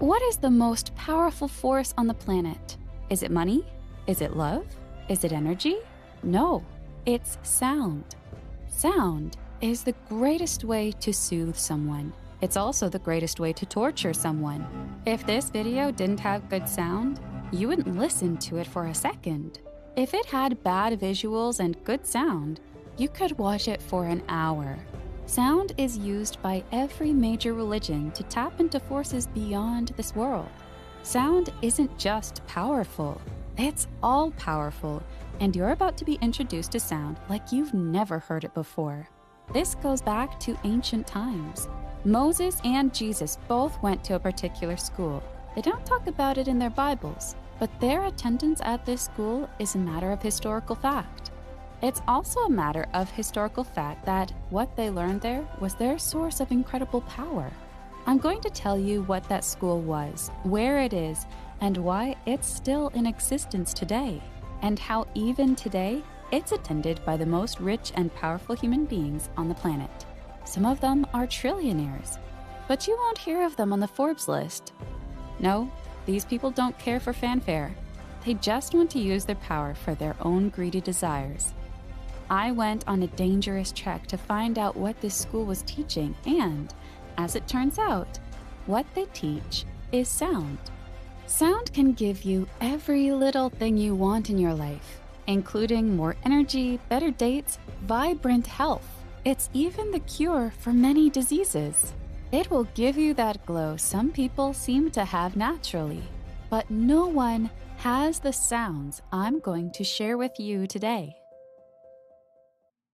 What is the most powerful force on the planet? Is it money? Is it love? Is it energy? No, it's sound. Sound is the greatest way to soothe someone. It's also the greatest way to torture someone. If this video didn't have good sound, you wouldn't listen to it for a second. If it had bad visuals and good sound, you could watch it for an hour. Sound is used by every major religion to tap into forces beyond this world. Sound isn't just powerful, it's all-powerful, and you're about to be introduced to sound like you've never heard it before. This goes back to ancient times. Moses and Jesus both went to a particular school. They don't talk about it in their Bibles, but their attendance at this school is a matter of historical fact. It's also a matter of historical fact that what they learned there was their source of incredible power. I'm going to tell you what that school was, where it is, and why it's still in existence today, and how even today it's attended by the most rich and powerful human beings on the planet. Some of them are trillionaires, but you won't hear of them on the Forbes list. No, these people don't care for fanfare. They just want to use their power for their own greedy desires. I went on a dangerous trek to find out what this school was teaching, and, as it turns out, what they teach is sound. Sound can give you every little thing you want in your life, including more energy, better dates, vibrant health. It's even the cure for many diseases. It will give you that glow some people seem to have naturally, but no one has the sounds I'm going to share with you today.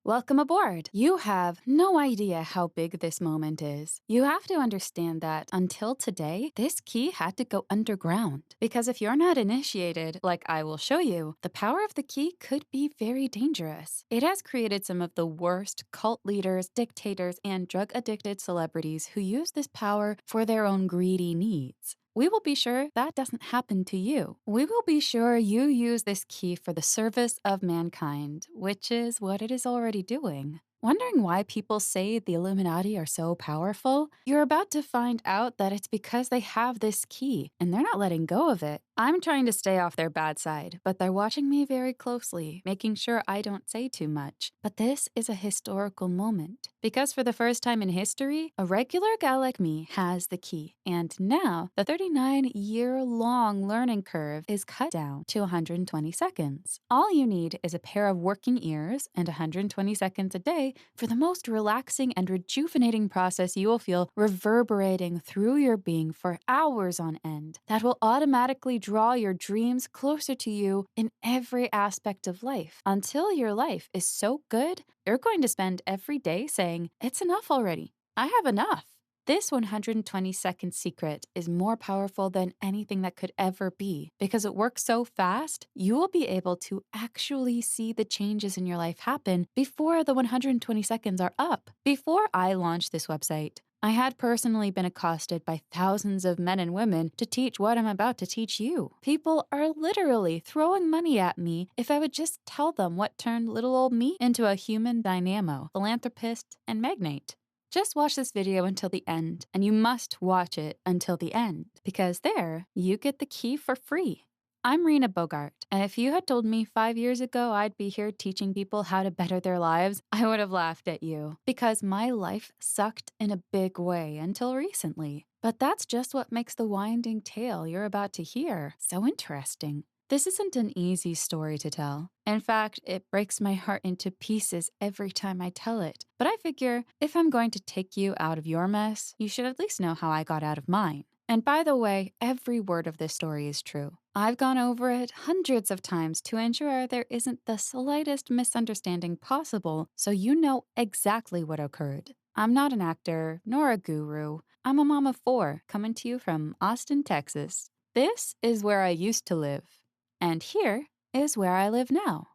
Welcome aboard. You have no idea how big this moment is. You have to understand that until today, this key had to go underground. Because if you're not initiated, like I will show you, the power of the key could be very dangerous. It has created some of the worst cult leaders, dictators, and drug-addicted celebrities who use this power for their own greedy needs. We will be sure that doesn't happen to you. We will be sure you use this key for the service of mankind, which is what it is already doing. Wondering why people say the Illuminati are so powerful? You're about to find out that it's because they have this key, and they're not letting go of it. I'm trying to stay off their bad side, but they're watching me very closely, making sure I don't say too much. But this is a historical moment, because for the first time in history, a regular guy like me has the key, and now the 39-year-long learning curve is cut down to 120 seconds. All you need is a pair of working ears and 120 seconds a day for the most relaxing and rejuvenating process you will feel reverberating through your being for hours on end that will automatically draw your dreams closer to you in every aspect of life until your life is so good you're going to spend every day saying, "It's enough already. I have enough." This 120-second secret is more powerful than anything that could ever be because it works so fast, you will be able to actually see the changes in your life happen before the 120 seconds are up. Before I launched this website, I had personally been accosted by thousands of men and women to teach what I'm about to teach you. People are literally throwing money at me if I would just tell them what turned little old me into a human dynamo, philanthropist, and magnate. Just watch this video until the end, and you must watch it until the end, because there, you get the key for free. I'm Rena Bogart, and if you had told me 5 years ago I'd be here teaching people how to better their lives, I would have laughed at you, because my life sucked in a big way until recently. But that's just what makes the winding tale you're about to hear so interesting. This isn't an easy story to tell. In fact, it breaks my heart into pieces every time I tell it. But I figure, if I'm going to take you out of your mess, you should at least know how I got out of mine. And by the way, every word of this story is true. I've gone over it hundreds of times to ensure there isn't the slightest misunderstanding possible, so you know exactly what occurred. I'm not an actor, nor a guru. I'm a mom of 4, coming to you from Austin, Texas. This is where I used to live. And here is where I live now.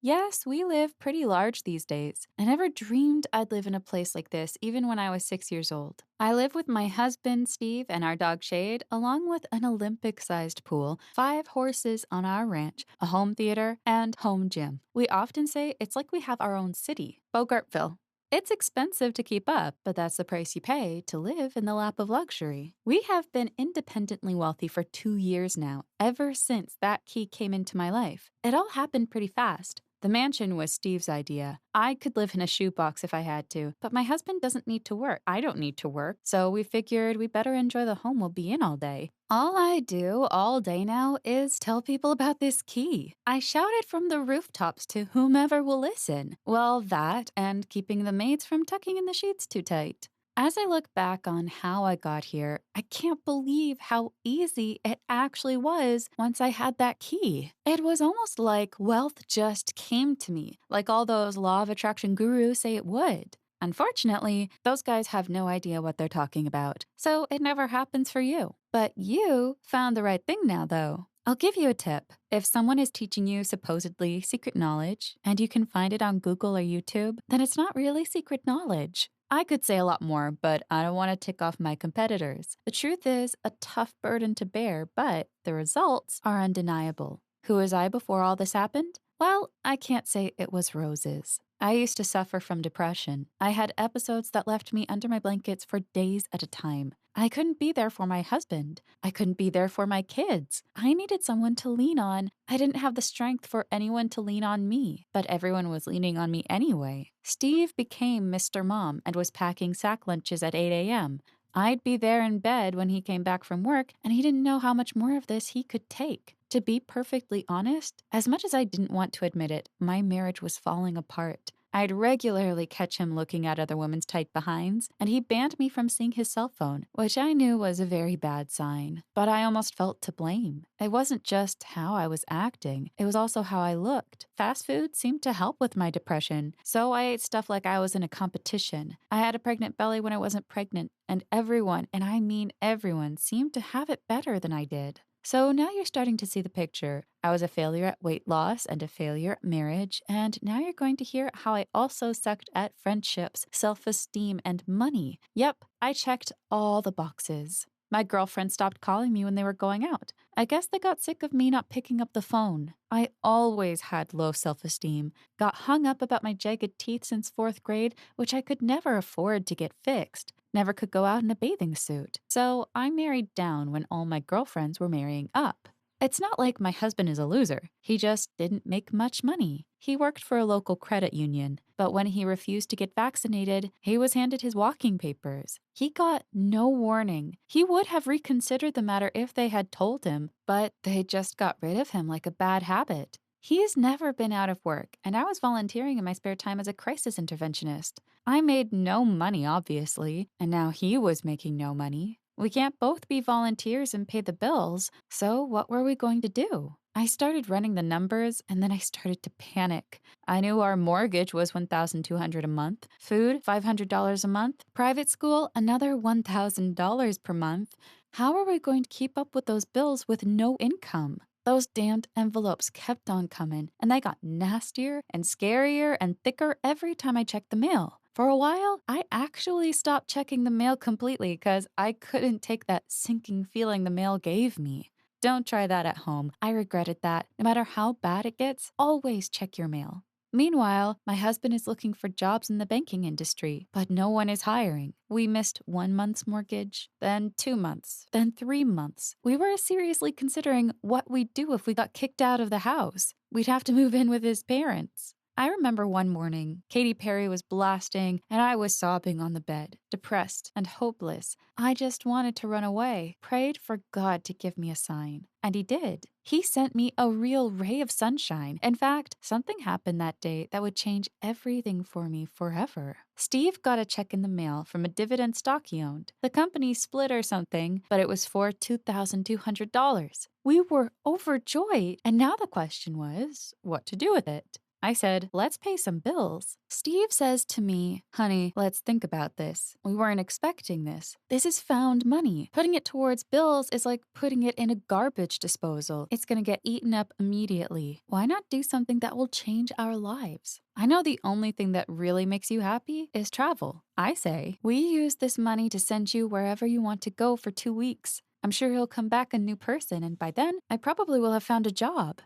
Yes, we live pretty large these days. I never dreamed I'd live in a place like this even when I was 6 years old. I live with my husband, Steve, and our dog, Shade, along with an Olympic-sized pool, 5 horses on our ranch, a home theater, and home gym. We often say it's like we have our own city, Bogartville. It's expensive to keep up, but that's the price you pay to live in the lap of luxury. We have been independently wealthy for 2 years now, ever since that key came into my life. It all happened pretty fast. The mansion was Steve's idea. I could live in a shoebox if I had to, but my husband doesn't need to work. I don't need to work, so we figured we better enjoy the home we'll be in all day. All I do all day now is tell people about this key. I shout it from the rooftops to whomever will listen. Well, that and keeping the maids from tucking in the sheets too tight. As I look back on how I got here, I can't believe how easy it actually was once I had that key. It was almost like wealth just came to me, like all those law of attraction gurus say it would. Unfortunately, those guys have no idea what they're talking about, so it never happens for you. But you found the right thing now, though. I'll give you a tip. If someone is teaching you supposedly secret knowledge, and you can find it on Google or YouTube, then it's not really secret knowledge. I could say a lot more, but I don't want to tick off my competitors. The truth is a tough burden to bear, but the results are undeniable. Who was I before all this happened? Well, I can't say it was roses. I used to suffer from depression. I had episodes that left me under my blankets for days at a time. I couldn't be there for my husband. I couldn't be there for my kids. I needed someone to lean on. I didn't have the strength for anyone to lean on me, but everyone was leaning on me anyway. Steve became Mr. Mom and was packing sack lunches at 8 a.m. I'd be there in bed when he came back from work, and he didn't know how much more of this he could take. To be perfectly honest, as much as I didn't want to admit it, my marriage was falling apart. I'd regularly catch him looking at other women's tight behinds, and he banned me from seeing his cell phone, which I knew was a very bad sign. But I almost felt to blame. It wasn't just how I was acting, it was also how I looked. Fast food seemed to help with my depression, so I ate stuff like I was in a competition. I had a pregnant belly when I wasn't pregnant, and everyone, and I mean everyone, seemed to have it better than I did. So now you're starting to see the picture. I was a failure at weight loss and a failure at marriage, and now you're going to hear how I also sucked at friendships, self-esteem, and money. Yep, I checked all the boxes. My girlfriend stopped calling me when they were going out. I guess they got sick of me not picking up the phone. I always had low self-esteem, got hung up about my jagged teeth since 4th grade, which I could never afford to get fixed. Never could go out in a bathing suit. So I married down when all my girlfriends were marrying up. It's not like my husband is a loser. He just didn't make much money. He worked for a local credit union, but when he refused to get vaccinated, he was handed his walking papers. He got no warning. He would have reconsidered the matter if they had told him, but they just got rid of him like a bad habit. He's never been out of work, and I was volunteering in my spare time as a crisis interventionist. I made no money, obviously, and now he was making no money. We can't both be volunteers and pay the bills, so what were we going to do? I started running the numbers, and then I started to panic. I knew our mortgage was $1,200 a month, food $500 a month, private school another $1,000 per month. How are we going to keep up with those bills with no income? Those damned envelopes kept on coming, and they got nastier and scarier and thicker every time I checked the mail. For a while, I actually stopped checking the mail completely because I couldn't take that sinking feeling the mail gave me. Don't try that at home. I regretted that. No matter how bad it gets, always check your mail. Meanwhile, my husband is looking for jobs in the banking industry, but no one is hiring. We missed 1 month's mortgage, then 2 months, then 3 months. We were seriously considering what we'd do if we got kicked out of the house. We'd have to move in with his parents. I remember one morning, Katy Perry was blasting, and I was sobbing on the bed, depressed and hopeless. I just wanted to run away, prayed for God to give me a sign. And he did. He sent me a real ray of sunshine. In fact, something happened that day that would change everything for me forever. Steve got a check in the mail from a dividend stock he owned. The company split or something, but it was for $2,200. We were overjoyed, and now the question was, what to do with it? I said, let's pay some bills. Steve says to me, honey, let's think about this. We weren't expecting this. This is found money. Putting it towards bills is like putting it in a garbage disposal. It's going to get eaten up immediately. Why not do something that will change our lives? I know the only thing that really makes you happy is travel. I say, we use this money to send you wherever you want to go for 2 weeks. I'm sure you'll come back a new person, and by then, I probably will have found a job.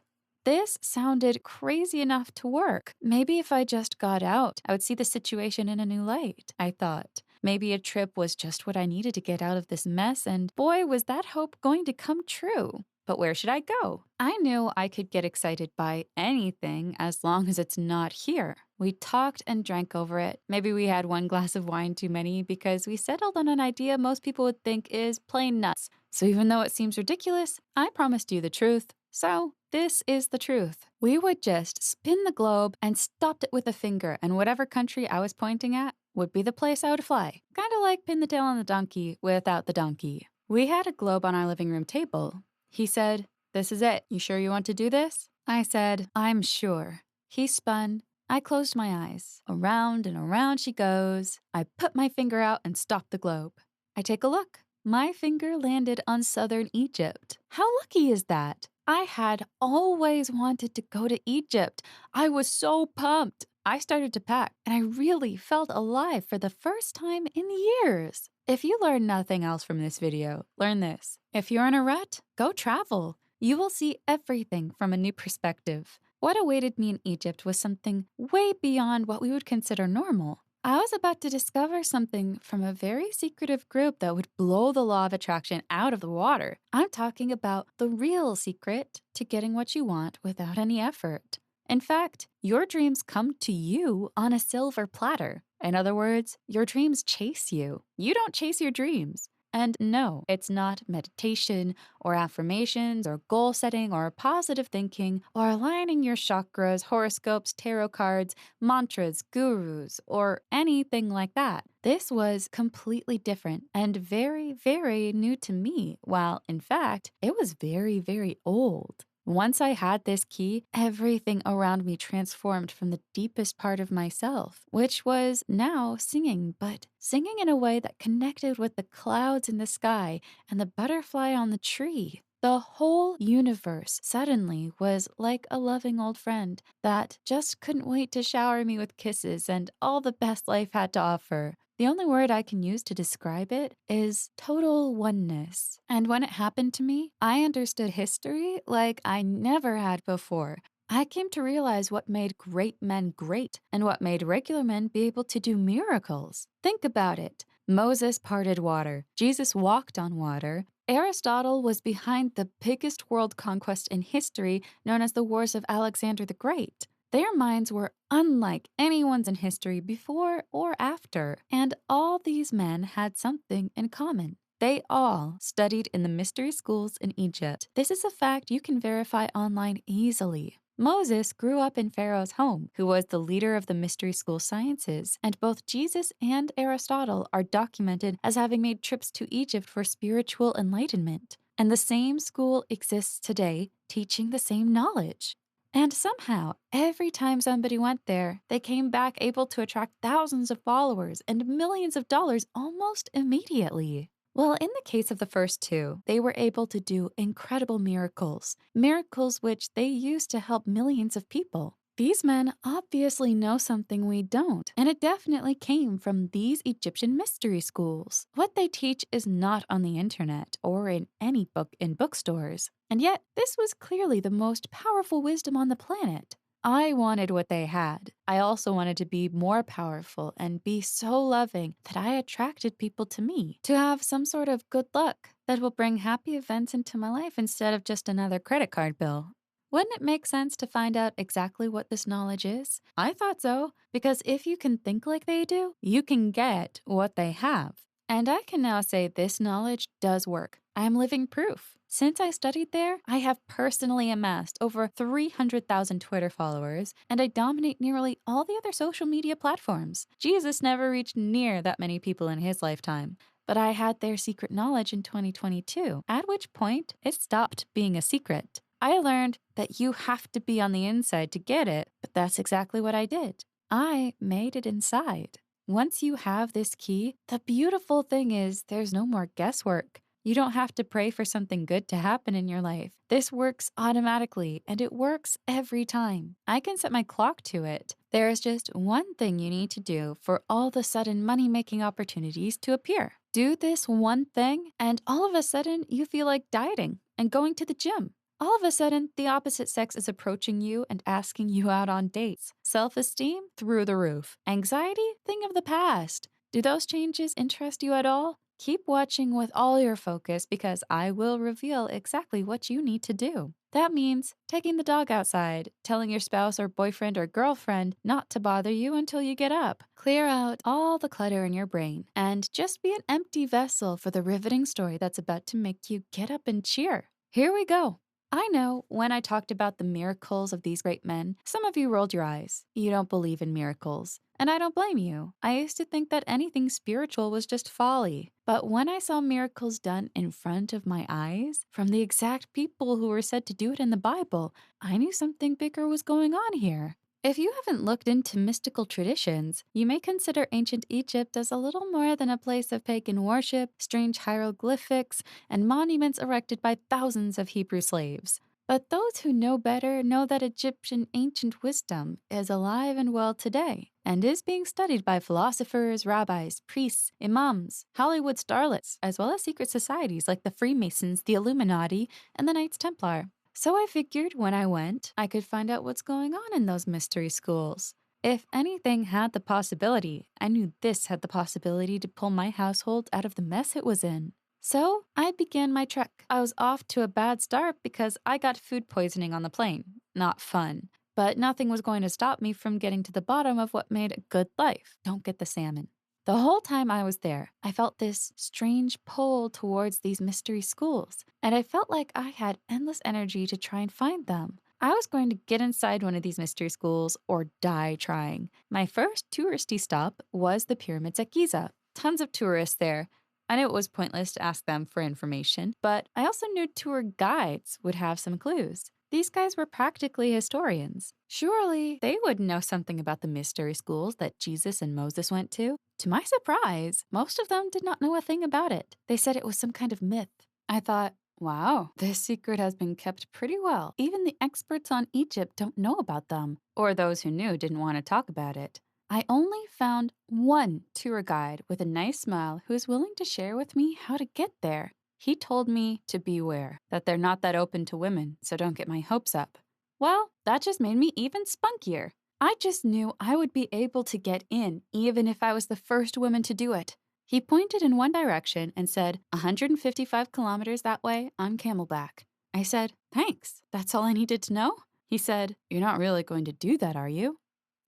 This sounded crazy enough to work. Maybe if I just got out, I would see the situation in a new light, I thought. Maybe a trip was just what I needed to get out of this mess, and boy, was that hope going to come true. But where should I go? I knew I could get excited by anything as long as it's not here. We talked and drank over it. Maybe we had one glass of wine too many because we settled on an idea most people would think is plain nuts. So even though it seems ridiculous, I promised you the truth. So, this is the truth. We would just spin the globe and stopped it with a finger, and whatever country I was pointing at would be the place I would fly. Kind of like pin the tail on the donkey without the donkey. We had a globe on our living room table. He said, "This is it. You sure you want to do this?" I said, "I'm sure." He spun. I closed my eyes. Around and around she goes. I put my finger out and stopped the globe. I take a look. My finger landed on southern Egypt. How lucky is that? I had always wanted to go to Egypt. I was so pumped. I started to pack, and I really felt alive for the first time in years. If you learn nothing else from this video, learn this. If you're in a rut, go travel. You will see everything from a new perspective. What awaited me in Egypt was something way beyond what we would consider normal. I was about to discover something from a very secretive group that would blow the law of attraction out of the water. I'm talking about the real secret to getting what you want without any effort. In fact, your dreams come to you on a silver platter. In other words, your dreams chase you. You don't chase your dreams. And no, it's not meditation or affirmations or goal setting or positive thinking or aligning your chakras, horoscopes, tarot cards, mantras, gurus, or anything like that. This was completely different and very, very new to me, while in fact, it was very, very old. Once I had this key, everything around me transformed from the deepest part of myself, which was now singing, but singing in a way that connected with the clouds in the sky and the butterfly on the tree. The whole universe suddenly was like a loving old friend that just couldn't wait to shower me with kisses and all the best life had to offer. The only word I can use to describe it is total oneness. And when it happened to me, I understood history like I never had before. I came to realize what made great men great and what made regular men be able to do miracles. Think about it. Moses parted water. Jesus walked on water. Aristotle was behind the biggest world conquest in history, known as the Wars of Alexander the Great. Their minds were unlike anyone's in history before or after, and all these men had something in common. They all studied in the mystery schools in Egypt. This is a fact you can verify online easily. Moses grew up in Pharaoh's home, who was the leader of the mystery school sciences, and both Jesus and Aristotle are documented as having made trips to Egypt for spiritual enlightenment. And the same school exists today, teaching the same knowledge. And somehow, every time somebody went there, they came back able to attract thousands of followers and millions of dollars almost immediately. Well, in the case of the first two, they were able to do incredible miracles, miracles which they used to help millions of people. These men obviously know something we don't, and it definitely came from these Egyptian mystery schools. What they teach is not on the internet or in any book in bookstores. And yet, this was clearly the most powerful wisdom on the planet. I wanted what they had. I also wanted to be more powerful and be so loving that I attracted people to me, to have some sort of good luck that will bring happy events into my life instead of just another credit card bill. Wouldn't it make sense to find out exactly what this knowledge is? I thought so, because if you can think like they do, you can get what they have. And I can now say this knowledge does work. I am living proof. Since I studied there, I have personally amassed over 300,000 Twitter followers, and I dominate nearly all the other social media platforms. Jesus never reached near that many people in his lifetime. But I had their secret knowledge in 2022, at which point it stopped being a secret. I learned that you have to be on the inside to get it, but that's exactly what I did. I made it inside. Once you have this key, the beautiful thing is there's no more guesswork. You don't have to pray for something good to happen in your life. This works automatically, and it works every time. I can set my clock to it. There is just one thing you need to do for all the sudden money-making opportunities to appear. Do this one thing, and all of a sudden you feel like dieting and going to the gym. All of a sudden, the opposite sex is approaching you and asking you out on dates. Self esteem through the roof. Anxiety, thing of the past. Do those changes interest you at all? Keep watching with all your focus because I will reveal exactly what you need to do. That means taking the dog outside, telling your spouse or boyfriend or girlfriend not to bother you until you get up. Clear out all the clutter in your brain and just be an empty vessel for the riveting story that's about to make you get up and cheer. Here we go. I know when I talked about the miracles of these great men, some of you rolled your eyes. You don't believe in miracles. And I don't blame you. I used to think that anything spiritual was just folly. But when I saw miracles done in front of my eyes from the exact people who were said to do it in the Bible, I knew something bigger was going on here. If you haven't looked into mystical traditions, you may consider ancient Egypt as a little more than a place of pagan worship, strange hieroglyphics, and monuments erected by thousands of Hebrew slaves. But those who know better know that Egyptian ancient wisdom is alive and well today, and is being studied by philosophers, rabbis, priests, imams, Hollywood starlets, as well as secret societies like the Freemasons, the Illuminati, and the Knights Templar. So I figured when I went, I could find out what's going on in those mystery schools. If anything had the possibility, I knew this had the possibility to pull my household out of the mess it was in. So I began my trek. I was off to a bad start because I got food poisoning on the plane. Not fun. But nothing was going to stop me from getting to the bottom of what made a good life. Don't get the salmon. The whole time I was there, I felt this strange pull towards these mystery schools, and I felt like I had endless energy to try and find them. I was going to get inside one of these mystery schools or die trying. My first touristy stop was the pyramids at Giza. Tons of tourists there. I knew it was pointless to ask them for information, but I also knew tour guides would have some clues. These guys were practically historians. Surely they would know something about the mystery schools that Jesus and Moses went to. To my surprise, most of them did not know a thing about it. They said it was some kind of myth. I thought, wow, this secret has been kept pretty well. Even the experts on Egypt don't know about them, or those who knew didn't want to talk about it. I only found one tour guide with a nice smile who was willing to share with me how to get there. He told me to beware, that they're not that open to women, so don't get my hopes up. Well, that just made me even spunkier. I just knew I would be able to get in, even if I was the first woman to do it. He pointed in one direction and said, 155 kilometers that way on camelback. I said, thanks, that's all I needed to know? He said, you're not really going to do that, are you?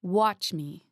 Watch me.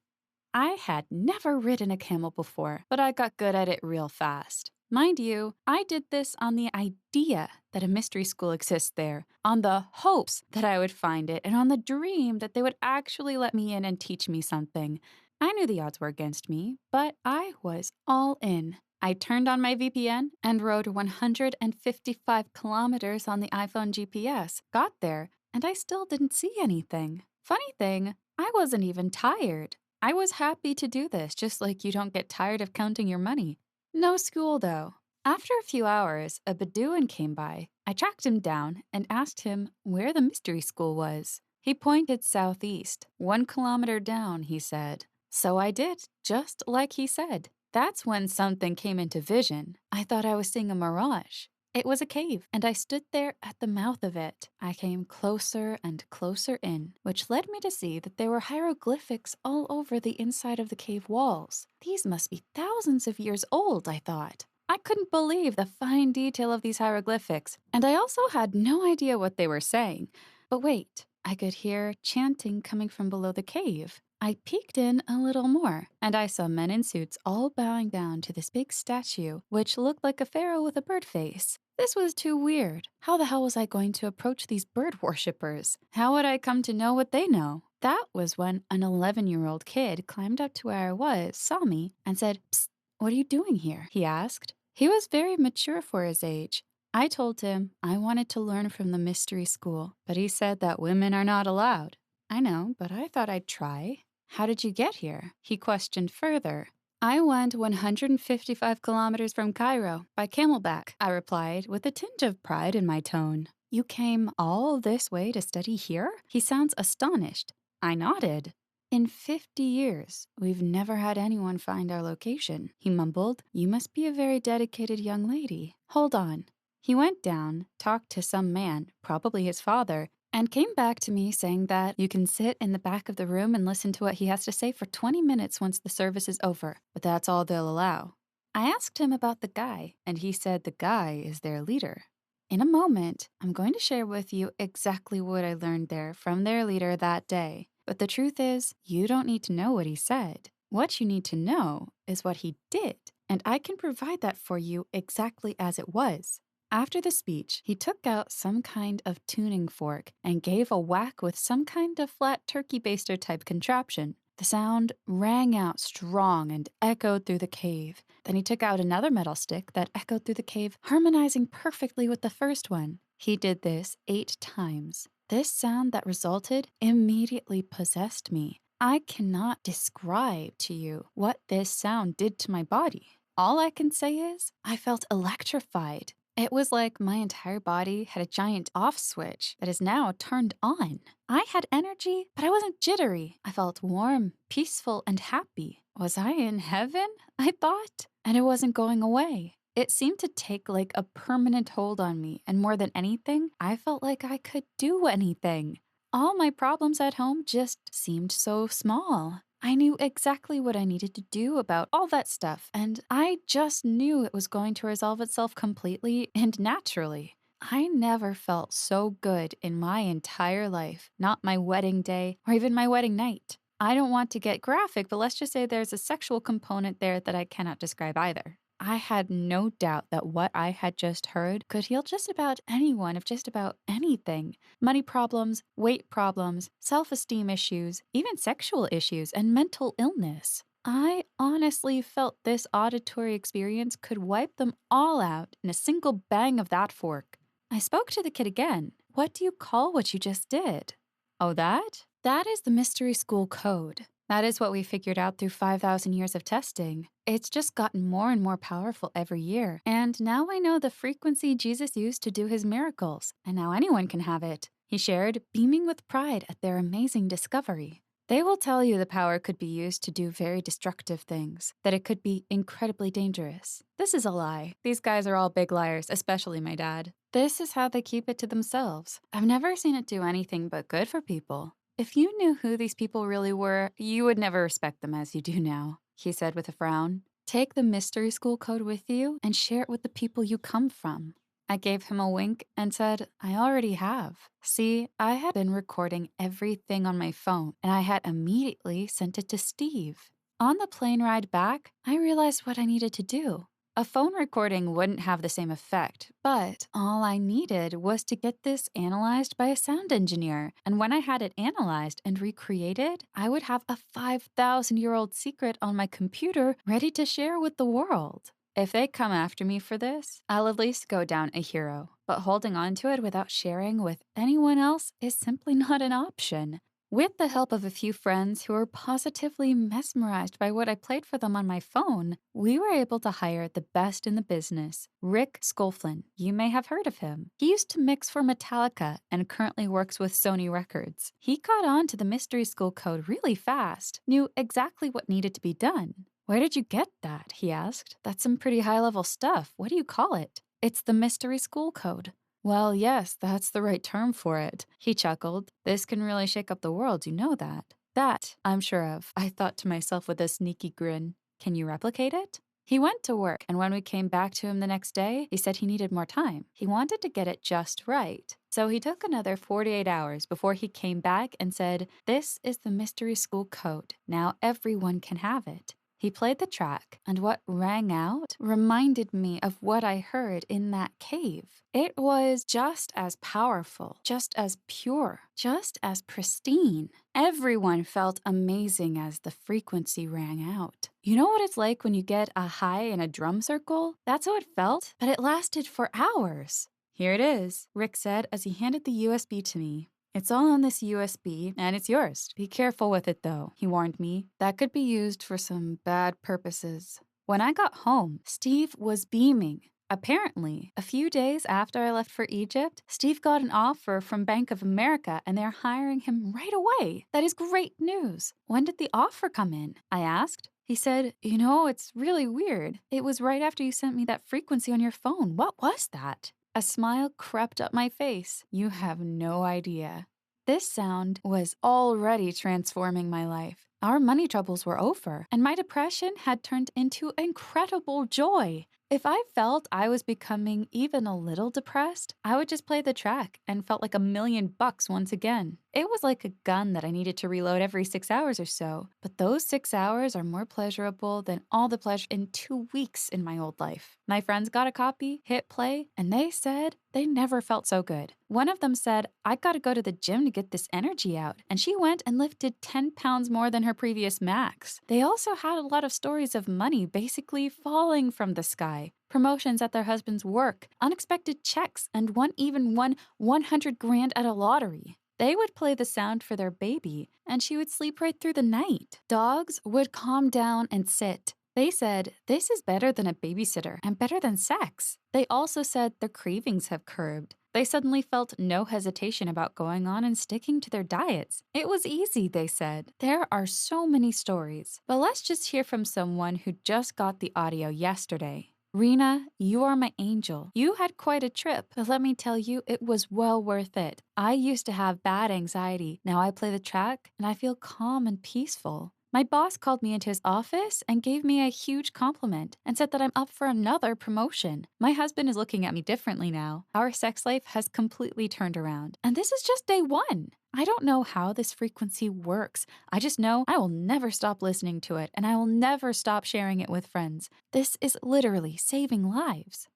I had never ridden a camel before, but I got good at it real fast. Mind you, I did this on the idea that a mystery school exists there, on the hopes that I would find it, and on the dream that they would actually let me in and teach me something. I knew the odds were against me, but I was all in. I turned on my VPN and rode 155 kilometers on the iPhone GPS, got there, and I still didn't see anything. Funny thing, I wasn't even tired. I was happy to do this, just like you don't get tired of counting your money. No school, though. After a few hours, a Bedouin came by. I tracked him down and asked him where the mystery school was. He pointed southeast, 1 kilometer down, he said. So I did, just like he said. That's when something came into vision. I thought I was seeing a mirage. It was a cave, and I stood there at the mouth of it. I came closer and closer in, which led me to see that there were hieroglyphics all over the inside of the cave walls. These must be thousands of years old, I thought. I couldn't believe the fine detail of these hieroglyphics, and I also had no idea what they were saying. But wait, I could hear chanting coming from below the cave. I peeked in a little more, and I saw men in suits all bowing down to this big statue, which looked like a pharaoh with a bird face. This was too weird. How the hell was I going to approach these bird worshippers? How would I come to know what they know? That was when an 11-year-old kid climbed up to where I was, saw me, and said, "Psst, what are you doing here?" he asked. He was very mature for his age. I told him I wanted to learn from the mystery school, but he said that women are not allowed. I know, but I thought I'd try. How did you get here? He questioned further. I went 155 kilometers from Cairo by camelback, I replied with a tinge of pride in my tone. You came all this way to study here? He sounds astonished. I nodded. In 50 years, we've never had anyone find our location, he mumbled. You must be a very dedicated young lady. Hold on. He went down, talked to some man, probably his father, and came back to me saying that you can sit in the back of the room and listen to what he has to say for 20 minutes once the service is over, but that's all they'll allow. I asked him about the guy, and he said the guy is their leader. In a moment, I'm going to share with you exactly what I learned there from their leader that day. But the truth is, you don't need to know what he said. What you need to know is what he did, and I can provide that for you exactly as it was. After the speech, he took out some kind of tuning fork and gave a whack with some kind of flat turkey baster type contraption. The sound rang out strong and echoed through the cave. Then he took out another metal stick that echoed through the cave, harmonizing perfectly with the first one. He did this 8 times. This sound that resulted immediately possessed me. I cannot describe to you what this sound did to my body. All I can say is I felt electrified. It was like my entire body had a giant off switch that is now turned on. I had energy, but I wasn't jittery. I felt warm, peaceful, and happy. Was I in heaven? I thought. And it wasn't going away. It seemed to take like a permanent hold on me, and more than anything, I felt like I could do anything. All my problems at home just seemed so small. I knew exactly what I needed to do about all that stuff, and I just knew it was going to resolve itself completely and naturally. I never felt so good in my entire life, not my wedding day or even my wedding night. I don't want to get graphic, but let's just say there's a sexual component there that I cannot describe either. I had no doubt that what I had just heard could heal just about anyone of just about anything. Money problems, weight problems, self-esteem issues, even sexual issues, and mental illness. I honestly felt this auditory experience could wipe them all out in a single bang of that fork. I spoke to the kid again. What do you call what you just did? Oh, that? That is the mystery school code. That is what we figured out through 5,000 years of testing. It's just gotten more and more powerful every year. And now I know the frequency Jesus used to do his miracles, and now anyone can have it. He shared, beaming with pride at their amazing discovery. They will tell you the power could be used to do very destructive things, that it could be incredibly dangerous. This is a lie. These guys are all big liars, especially my dad. This is how they keep it to themselves. I've never seen it do anything but good for people. If you knew who these people really were, you would never respect them as you do now, he said with a frown. Take the mystery school code with you and share it with the people you come from. I gave him a wink and said, I already have. See, I had been recording everything on my phone, and I had immediately sent it to Steve. On the plane ride back, I realized what I needed to do. A phone recording wouldn't have the same effect, but all I needed was to get this analyzed by a sound engineer. And when I had it analyzed and recreated, I would have a 5,000-year-old secret on my computer ready to share with the world. If they come after me for this, I'll at least go down a hero. But holding on to it without sharing with anyone else is simply not an option. With the help of a few friends who were positively mesmerized by what I played for them on my phone, we were able to hire the best in the business, Rick Scolflin. You may have heard of him. He used to mix for Metallica and currently works with Sony Records. He caught on to the mystery school code really fast, knew exactly what needed to be done. Where did you get that? He asked. That's some pretty high-level stuff. What do you call it? It's the mystery school code. Well, yes, that's the right term for it. He chuckled. This can really shake up the world, you know that. That, I'm sure of, I thought to myself with a sneaky grin. Can you replicate it? He went to work, and when we came back to him the next day, he said he needed more time. He wanted to get it just right. So he took another 48 hours before he came back and said, this is the mystery school code. Now everyone can have it. He played the track, and what rang out reminded me of what I heard in that cave. It was just as powerful, just as pure, just as pristine. Everyone felt amazing as the frequency rang out. You know what it's like when you get a high in a drum circle? That's how it felt, but it lasted for hours. Here it is, Rick said as he handed the USB to me. It's all on this USB, and it's yours. Be careful with it, though, he warned me. That could be used for some bad purposes. When I got home, Steve was beaming. Apparently, a few days after I left for Egypt, Steve got an offer from Bank of America, and they're hiring him right away. That is great news. When did the offer come in? I asked. He said, it's really weird. It was right after you sent me that frequency on your phone. What was that? A smile crept up my face. You have no idea. This sound was already transforming my life. Our money troubles were over, and my depression had turned into incredible joy. If I felt I was becoming even a little depressed, I would just play the track and felt like $1,000,000 once again. It was like a gun that I needed to reload every 6 hours or so, but those 6 hours are more pleasurable than all the pleasure in 2 weeks in my old life. My friends got a copy, hit play, and they said they never felt so good. One of them said, I gotta go to the gym to get this energy out, and she went and lifted 10 pounds more than her previous max. They also had a lot of stories of money basically falling from the sky. Promotions at their husband's work, unexpected checks, and one even won 100 grand at a lottery. They would play the sound for their baby, and she would sleep right through the night. Dogs would calm down and sit. They said, this is better than a babysitter and better than sex. They also said their cravings have curbed. They suddenly felt no hesitation about going on and sticking to their diets. It was easy, they said. There are so many stories, but let's just hear from someone who just got the audio yesterday. Rena, you are my angel. You had quite a trip, but let me tell you, it was well worth it. I used to have bad anxiety. Now I play the track and I feel calm and peaceful. My boss called me into his office and gave me a huge compliment and said that I'm up for another promotion. My husband is looking at me differently now. Our sex life has completely turned around. And this is just day one. I don't know how this frequency works. I just know I will never stop listening to it and I will never stop sharing it with friends. This is literally saving lives.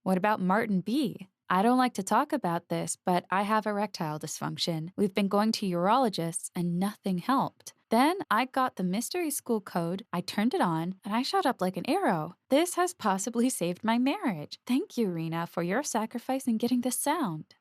What about Martin B? I don't like to talk about this, but I have erectile dysfunction. We've been going to urologists and nothing helped. Then I got the mystery school code, I turned it on, and I shot up like an arrow. This has possibly saved my marriage. Thank you, Rena, for your sacrifice in getting this sound.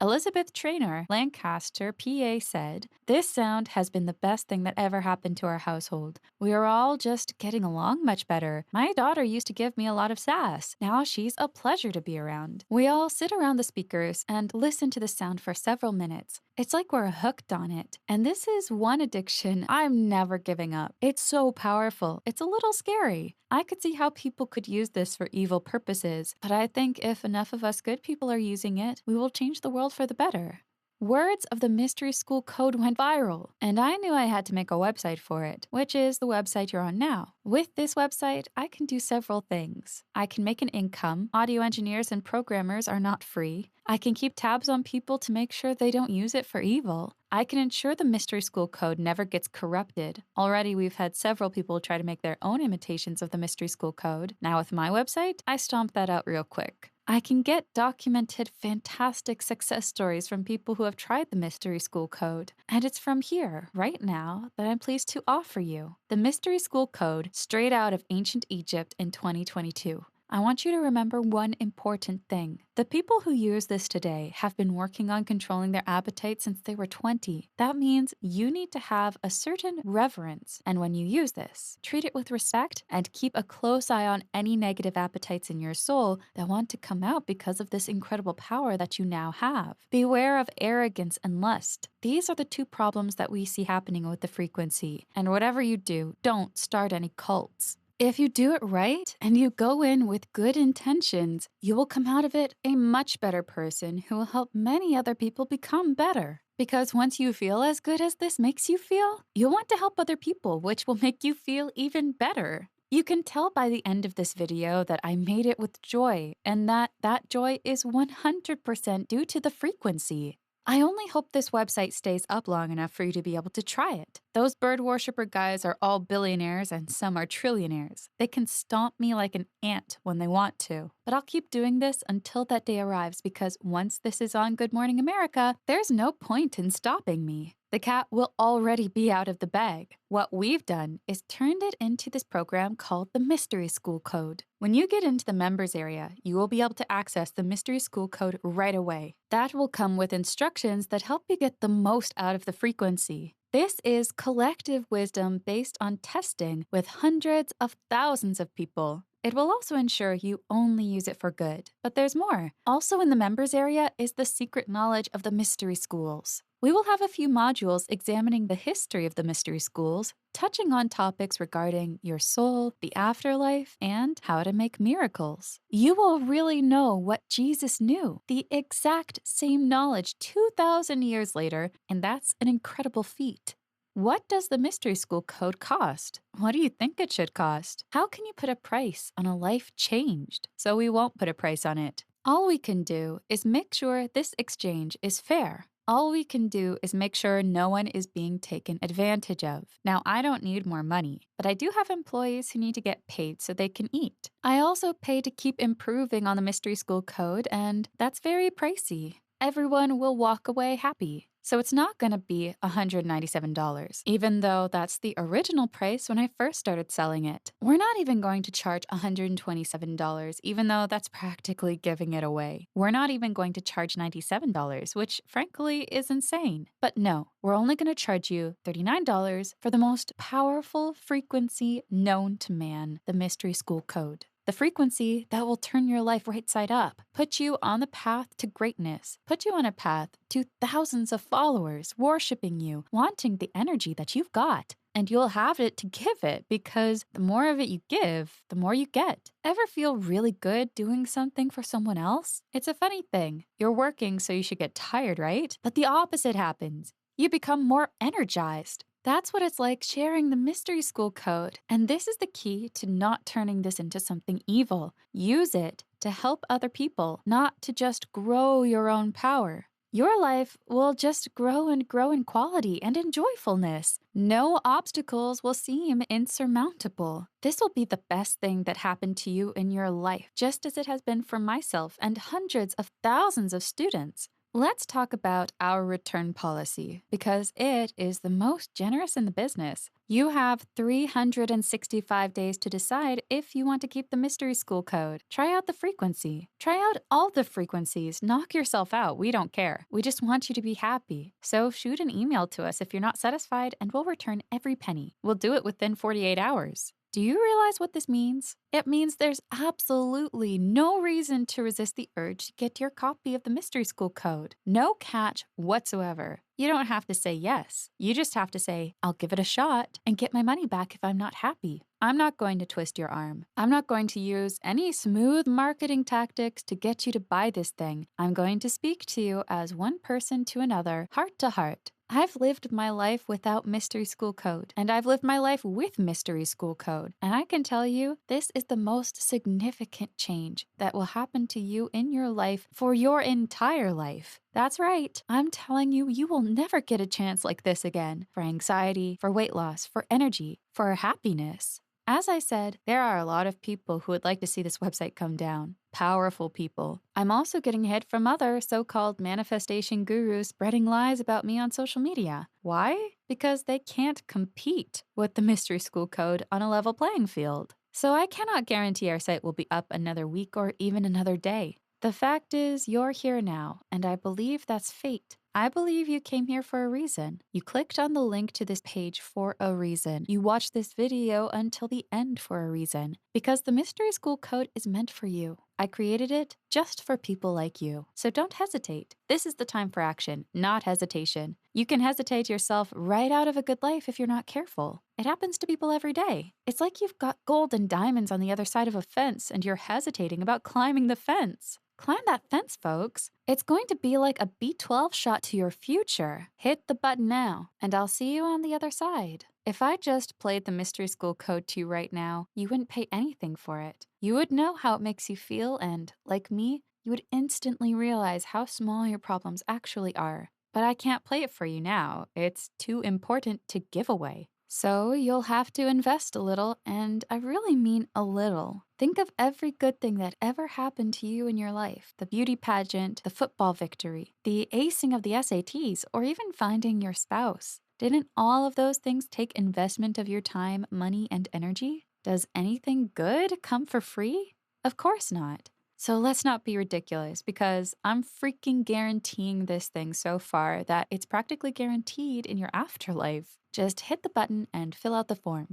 Elizabeth Traynor, Lancaster, PA said, this sound has been the best thing that ever happened to our household. We are all just getting along much better. My daughter used to give me a lot of sass. Now she's a pleasure to be around. We all sit around the speakers and listen to the sound for several minutes. It's like we're hooked on it. And this is one addiction I'm never giving up. It's so powerful. It's a little scary. I could see how people could use this for evil purposes, but I think if enough of us good people are using it, we will change the world for the better. Words of the mystery school code went viral, and I knew I had to make a website for it, which is the website you're on now. With this website, I can do several things. I can make an income. Audio engineers and programmers are not free. I can keep tabs on people to make sure they don't use it for evil. I can ensure the mystery school code never gets corrupted. Already, we've had several people try to make their own imitations of the mystery school code. Now with my website, I stomp that out real quick. I can get documented fantastic success stories from people who have tried the Mystery School Code. And it's from here, right now, that I'm pleased to offer you the Mystery School Code straight out of ancient Egypt in 2022. I want you to remember one important thing. The people who use this today have been working on controlling their appetite since they were 20. That means you need to have a certain reverence. And when you use this, treat it with respect and keep a close eye on any negative appetites in your soul that want to come out because of this incredible power that you now have. Beware of arrogance and lust. These are the two problems that we see happening with the frequency. And whatever you do, don't start any cults. If you do it right and you go in with good intentions, you will come out of it a much better person who will help many other people become better. Because once you feel as good as this makes you feel, you'll want to help other people, which will make you feel even better. You can tell by the end of this video that I made it with joy, and that joy is 100% due to the frequency. I only hope this website stays up long enough for you to be able to try it. Those bird worshiper guys are all billionaires and some are trillionaires. They can stomp me like an ant when they want to. But I'll keep doing this until that day arrives because once this is on Good Morning America, there's no point in stopping me. The cat will already be out of the bag. What we've done is turned it into this program called the Mystery School Code. When you get into the members area, you will be able to access the Mystery School Code right away. That will come with instructions that help you get the most out of the frequency. This is collective wisdom based on testing with hundreds of thousands of people. It will also ensure you only use it for good. But there's more. Also in the members area is the secret knowledge of the mystery schools. We will have a few modules examining the history of the mystery schools, touching on topics regarding your soul, the afterlife, and how to make miracles. You will really know what Jesus knew, the exact same knowledge 2,000 years later, and that's an incredible feat. What does the mystery school code cost? What do you think it should cost? How can you put a price on a life changed? So we won't put a price on it. All we can do is make sure this exchange is fair. All we can do is make sure no one is being taken advantage of. Now, I don't need more money, but I do have employees who need to get paid so they can eat. I also pay to keep improving on the mystery school code, and that's very pricey. Everyone will walk away happy. So it's not going to be $197, even though that's the original price when I first started selling it. We're not even going to charge $127, even though that's practically giving it away. We're not even going to charge $97, which frankly is insane. But no, we're only going to charge you $39 for the most powerful frequency known to man, the Mystery School Code. The frequency that will turn your life right side up, put you on the path to greatness, put you on a path to thousands of followers worshiping you, wanting the energy that you've got. And you'll have it to give it because the more of it you give, the more you get. Ever feel really good doing something for someone else? It's a funny thing. You're working, so you should get tired, right? But the opposite happens. You become more energized. That's what it's like sharing the mystery school code. And this is the key to not turning this into something evil. Use it to help other people, not to just grow your own power. Your life will just grow and grow in quality and in joyfulness. No obstacles will seem insurmountable. This will be the best thing that happened to you in your life, just as it has been for myself and hundreds of thousands of students. Let's talk about our return policy because it is the most generous in the business. You have 365 days to decide if you want to keep the mystery school code. Try out the frequency. Try out all the frequencies. Knock yourself out. We don't care. We just want you to be happy. So shoot an email to us if you're not satisfied and we'll return every penny. We'll do it within 48 hours. Do you realize what this means? It means there's absolutely no reason to resist the urge to get your copy of the Mystery School Code. No catch whatsoever. You don't have to say yes. You just have to say, I'll give it a shot and get my money back if I'm not happy. I'm not going to twist your arm. I'm not going to use any smooth marketing tactics to get you to buy this thing. I'm going to speak to you as one person to another, heart to heart. I've lived my life without Mystery School Code, and I've lived my life with Mystery School Code. And I can tell you, this is the most significant change that will happen to you in your life for your entire life. That's right. I'm telling you, you will never get a chance like this again for anxiety, for weight loss, for energy, for happiness. As I said, there are a lot of people who would like to see this website come down. Powerful people. I'm also getting hit from other so-called manifestation gurus spreading lies about me on social media. Why? Because they can't compete with the Mystery School Code on a level playing field. So I cannot guarantee our site will be up another week or even another day. The fact is, you're here now, and I believe that's fate. I believe you came here for a reason. You clicked on the link to this page for a reason. You watched this video until the end for a reason. Because the Mystery School Code is meant for you. I created it just for people like you. So don't hesitate. This is the time for action, not hesitation. You can hesitate yourself right out of a good life if you're not careful. It happens to people every day. It's like you've got gold and diamonds on the other side of a fence and you're hesitating about climbing the fence. Climb that fence, folks. It's going to be like a B12 shot to your future. Hit the button now, and I'll see you on the other side. If I just played the Mystery School Code to you right now, you wouldn't pay anything for it. You would know how it makes you feel, and, like me, you would instantly realize how small your problems actually are. But I can't play it for you now. It's too important to give away. So you'll have to invest a little, and I really mean a little. Think of every good thing that ever happened to you in your life. The beauty pageant, the football victory, the acing of the SATs, or even finding your spouse. Didn't all of those things take investment of your time, money, and energy? Does anything good come for free? Of course not. So let's not be ridiculous because I'm freaking guaranteeing this thing so far that it's practically guaranteed in your afterlife. Just hit the button and fill out the form.